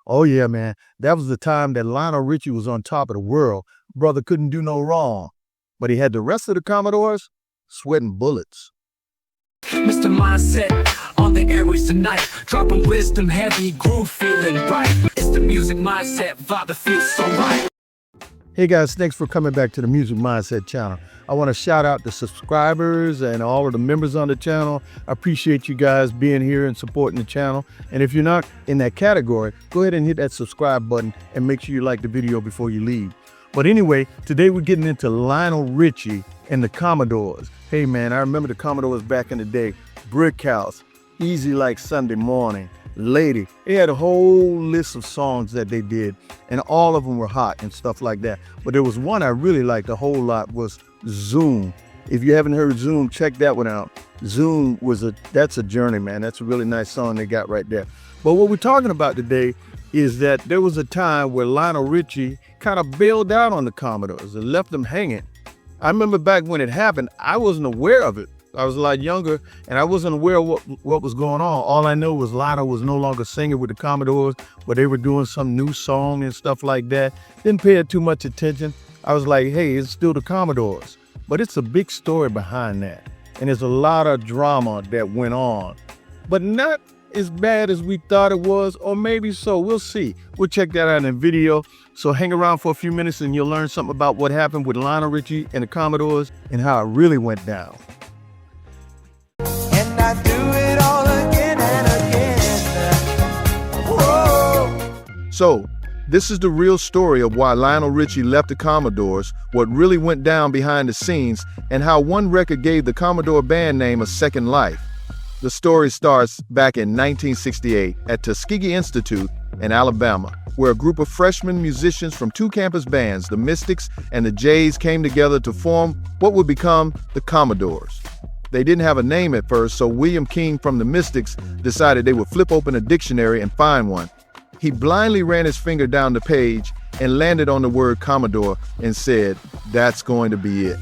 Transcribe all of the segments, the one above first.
Oh yeah, man. That was the time that Lionel Richie was on top of the world. Brother couldn't do no wrong. But he had the rest of the Commodores sweating bullets. Mr. Mindset on the airways tonight, dropping wisdom, heavy groove, feeling right. It's the music mindset, vibe that feels so right. Hey guys, thanks for coming back to the Music Mindset channel. I want to shout out the subscribers and all of the members on the channel. I appreciate you guys being here and supporting the channel. And if you're not in that category, go ahead and hit that subscribe button and make sure you like the video before you leave. But anyway, today we're getting into Lionel Richie and the Commodores. Hey man, I remember the Commodores back in the day. Brick House, Easy Like Sunday Morning, Lady. They had a whole list of songs that they did, and all of them were hot and stuff like that. But there was one I really liked a whole lot, was Zoom. If you haven't heard Zoom, check that one out. Zoom that's a journey, man. That's a really nice song they got right there. But what we're talking about today is that there was a time where Lionel Richie kind of bailed out on the Commodores and left them hanging. I remember back when it happened, I wasn't aware of it. I was a lot younger and I wasn't aware of what was going on. All I know was Lionel was no longer singing with the Commodores, but they were doing some new song and stuff like that. Didn't pay it too much attention. I was like, hey, it's still the Commodores. But it's a big story behind that. And there's a lot of drama that went on, but not as bad as we thought it was, or maybe so. We'll see. We'll check that out in a video. So hang around for a few minutes and you'll learn something about what happened with Lionel Richie and the Commodores and how it really went down. And I do it all again and again. Whoa. So, this is the real story of why Lionel Richie left the Commodores, what really went down behind the scenes, and how one record gave the Commodore band name a second life. The story starts back in 1968 at Tuskegee Institute in Alabama, where a group of freshman musicians from two campus bands, the Mystics and the Jays, came together to form what would become the Commodores. They didn't have a name at first, so William King from the Mystics decided they would flip open a dictionary and find one. He blindly ran his finger down the page and landed on the word Commodore and said, "That's going to be it."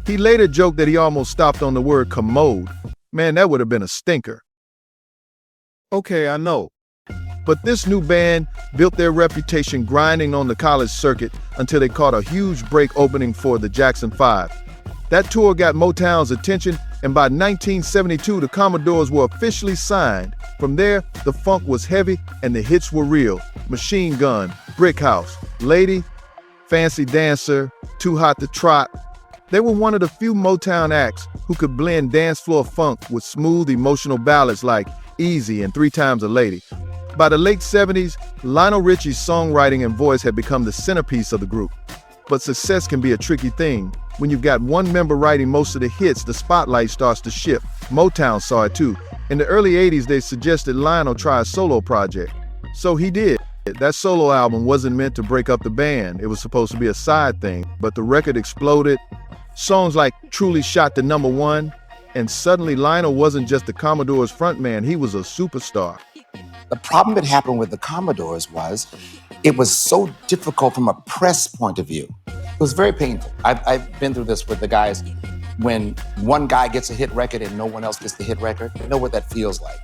He later joked that he almost stopped on the word commode. Man, that would have been a stinker. Okay, I know. But this new band built their reputation grinding on the college circuit until they caught a huge break opening for the Jackson 5. That tour got Motown's attention, and by 1972, the Commodores were officially signed. From there, the funk was heavy and the hits were real. Machine Gun, Brick House, Lady, Fancy Dancer, Too Hot to Trot. They were one of the few Motown acts who could blend dance floor funk with smooth, emotional ballads like Easy and 3 Times a Lady. By the late 70s, Lionel Richie's songwriting and voice had become the centerpiece of the group. But success can be a tricky thing. When you've got one member writing most of the hits, the spotlight starts to shift. Motown saw it too. In the early 80s, they suggested Lionel try a solo project. So he did. That solo album wasn't meant to break up the band. It was supposed to be a side thing, but the record exploded. Songs like Truly shot to #1, and suddenly Lionel wasn't just the Commodores frontman, he was a superstar. The problem that happened with the Commodores was it was so difficult from a press point of view. It was very painful. I've been through this with the guys. When one guy gets a hit record and no one else gets the hit record, you know what that feels like.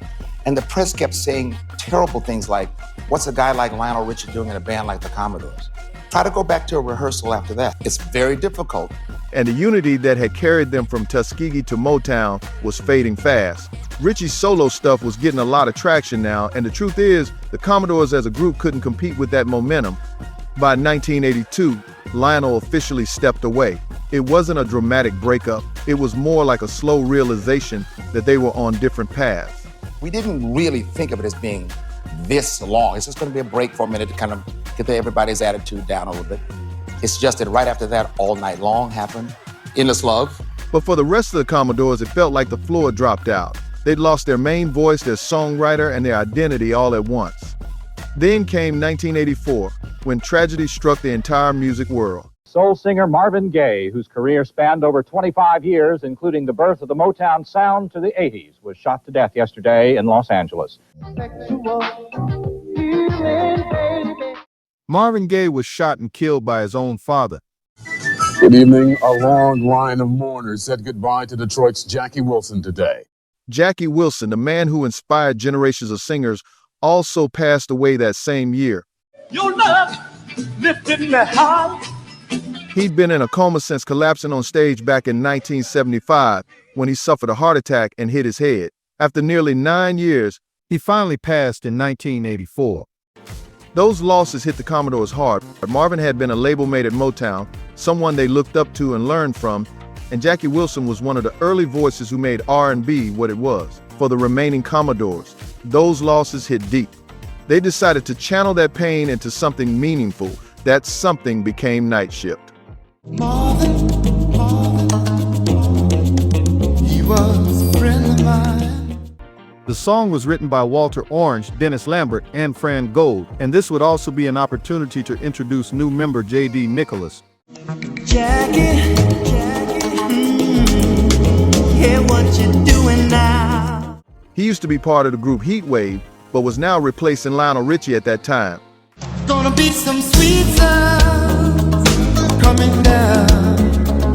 And the press kept saying terrible things like, what's a guy like Lionel Richie doing in a band like the Commodores? Try to go back to a rehearsal after that. It's very difficult. And the unity that had carried them from Tuskegee to Motown was fading fast. Richie's solo stuff was getting a lot of traction now, and the truth is, the Commodores as a group couldn't compete with that momentum. By 1982, Lionel officially stepped away. It wasn't a dramatic breakup. It was more like a slow realization that they were on different paths. We didn't really think of it as being this long. It's just going to be a break for a minute to kind of get everybody's attitude down a little bit. It's just that right after that, All Night Long happened. Endless Love. But for the rest of the Commodores, it felt like the floor dropped out. They'd lost their main voice, their songwriter, and their identity all at once. Then came 1984, when tragedy struck the entire music world. Soul singer Marvin Gaye, whose career spanned over 25 years, including the birth of the Motown sound to the 80s, was shot to death yesterday in Los Angeles. Marvin Gaye was shot and killed by his own father. Good evening. A long line of mourners said goodbye to Detroit's Jackie Wilson today. Jackie Wilson, the man who inspired generations of singers, also passed away that same year. Your love lifted me high. He'd been in a coma since collapsing on stage back in 1975 when he suffered a heart attack and hit his head. After nearly 9 years, he finally passed in 1984. Those losses hit the Commodores hard, but Marvin had been a label mate at Motown, someone they looked up to and learned from, and Jackie Wilson was one of the early voices who made R&B what it was. For the remaining Commodores, those losses hit deep. They decided to channel that pain into something meaningful. That something became Nightshift. Marvin, he was a friend of mine. The song was written by Walter Orange, Dennis Lambert, and Fran Gold, and this would also be an opportunity to introduce new member J.D. Nicholas. Jackie, hear what you doing now. He used to be part of the group Heatwave, but was now replacing Lionel Richie at that time. Gonna be some sweet sounds coming down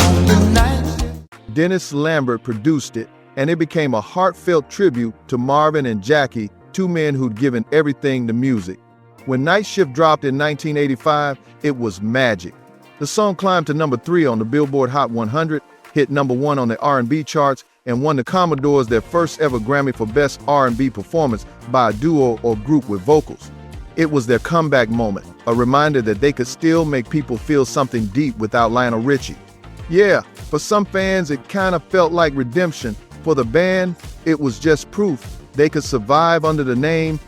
on the night. Dennis Lambert produced it, and it became a heartfelt tribute to Marvin and Jackie, two men who'd given everything to music. When Nightshift dropped in 1985, it was magic. The song climbed to number 3 on the Billboard Hot 100, hit number 1 on the R&B charts, and won the Commodores their first ever Grammy for Best R&B Performance by a duo or group with vocals. It was their comeback moment, a reminder that they could still make people feel something deep without Lionel Richie. Yeah, for some fans it kind of felt like redemption. For the band, it was just proof they could survive under the name.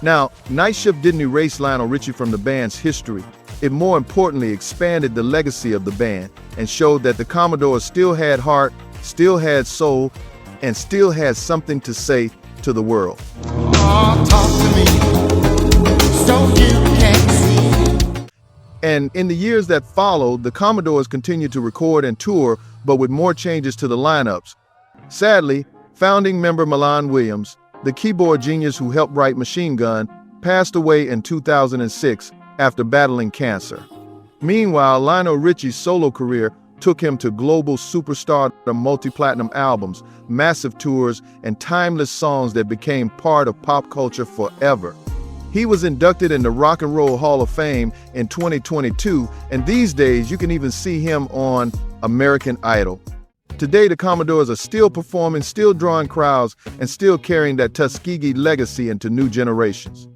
Now, Nightshift didn't erase Lionel Richie from the band's history. It more importantly expanded the legacy of the band and showed that the Commodores still had heart, still had soul, and still had something to say to the world. Oh, talk to me so you can see. And in the years that followed, the Commodores continued to record and tour, but with more changes to the lineups. Sadly, founding member Milan Williams, the keyboard genius who helped write Machine Gun, passed away in 2006 after battling cancer. Meanwhile, Lionel Richie's solo career took him to global superstar multi-platinum albums, massive tours, and timeless songs that became part of pop culture forever. He was inducted in the Rock and Roll Hall of Fame in 2022, and these days you can even see him on American Idol. Today, the Commodores are still performing, still drawing crowds, and still carrying that Tuskegee legacy into new generations.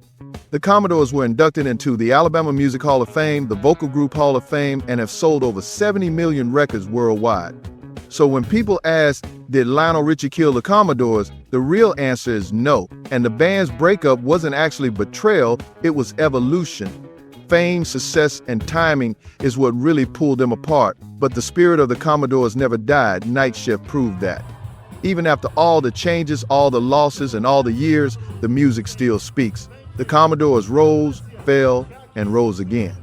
The Commodores were inducted into the Alabama Music Hall of Fame, the Vocal Group Hall of Fame, and have sold over 70 million records worldwide. So when people ask, did Lionel Richie kill the Commodores, the real answer is no. And the band's breakup wasn't actually betrayal, it was evolution. Fame, success, and timing is what really pulled them apart, but the spirit of the Commodores never died. Nightshift proved that. Even after all the changes, all the losses, and all the years, the music still speaks. The Commodores rose, fell, and rose again.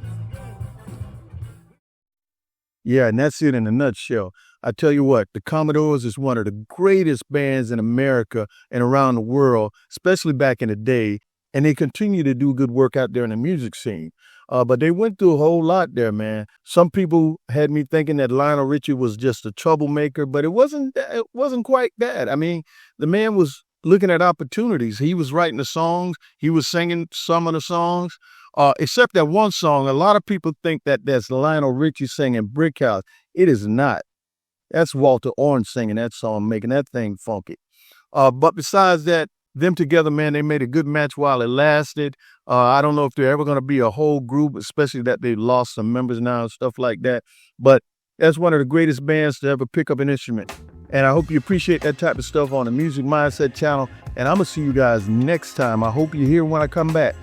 Yeah, and that's it in a nutshell. I tell you what, the Commodores is one of the greatest bands in America and around the world, especially back in the day, and they continue to do good work out there in the music scene. But they went through a whole lot there, man. Some people had me thinking that Lionel Richie was just a troublemaker, but it wasn't quite that. I mean, the man was looking at opportunities. He was writing the songs. He was singing some of the songs, except that one song. A lot of people think that that's Lionel Richie singing Brick House. It is not. That's Walter Orange singing that song, making that thing funky. But besides that, them together, man, they made a good match while it lasted. I don't know if they're ever going to be a whole group, especially that they lost some members now and stuff like that. But that's one of the greatest bands to ever pick up an instrument. And I hope you appreciate that type of stuff on the Music Mindset channel. And I'm going to see you guys next time. I hope you're here when I come back.